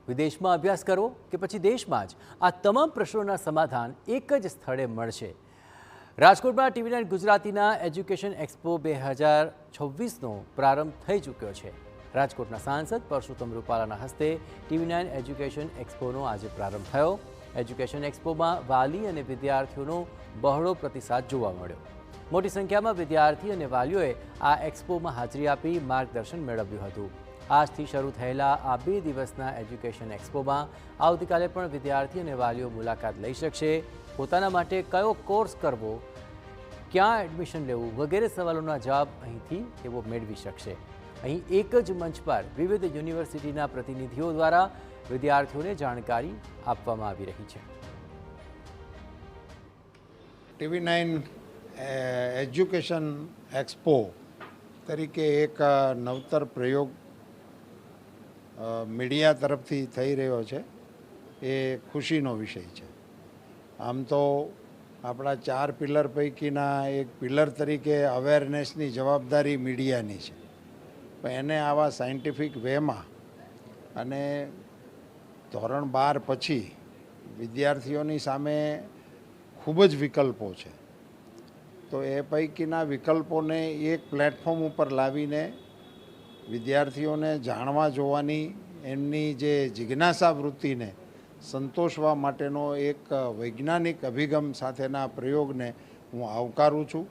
વિદેશમાં અભ્યાસ કરવો કે પછી દેશમાં જ? આ તમામ પ્રશ્નોના સમાધાન એક જ સ્થળે મળશે. રાજકોટમાં TV9 ગુજરાતીના એજ્યુકેશન એક્સપો 2026નો પ્રારંભ થઈ ચૂક્યો છે. રાજકોટના સાંસદ પરસોત્તમ રૂપાલાના હસ્તે TV9 એજ્યુકેશન એક્સપોનો આજે પ્રારંભ થયો. એજ્યુકેશન એક્સપોમાં વાલી અને વિદ્યાર્થીઓનો બહોળો પ્રતિસાદ જોવા મળ્યો. મોટી સંખ્યામાં વિદ્યાર્થી અને વાલીઓએ આ એક્સપોમાં હાજરી આપી માર્ગદર્શન મેળવ્યું હતું. આજથી શરૂ થયેલા આ 2 દિવસના એજ્યુકેશન એક્સપોમાં આવતીકાલે પણ વિદ્યાર્થી અને વાલીઓ મુલાકાત લઈ શકશે. પોતાના માટે કયો કોર્સ કરવો, ક્યાં એડમિશન લેવું વગેરે સવાલોના જવાબ અહીંથી તેઓ મેળવી શકશે. અહીં એક જ મંચ પર વિવિધ યુનિવર્સિટીના પ્રતિનિધિઓ દ્વારા વિદ્યાર્થીઓને જાણકારી આપવામાં આવી રહી છે. TV9 એજ્યુકેશન એક્સપો તરીકે એક નવતર પ્રયોગ મીડિયા તરફથી થઈ રહ્યો છે એ ખુશીનો વિષય છે. આમ તો આપણા 4 પિલર પૈકીના એક પિલર તરીકે અવેરનેસની જવાબદારી મીડિયાની છે, પણ એને આવા સાયન્ટિફિક વેમાં અને ધોરણ 12 પછી વિદ્યાર્થીઓની સામે ખૂબ જ વિકલ્પો છે, તો એ પૈકીના વિકલ્પોને એક પ્લેટફોર્મ ઉપર લાવીને વિદ્યાર્થીઓને જાણવા જોવાની એમની જે જિજ્ઞાસા વૃત્તિને સંતોષવા માટેનો એક વૈજ્ઞાનિક અભિગમ સાથેના પ્રયોગને હું આવકારું છું.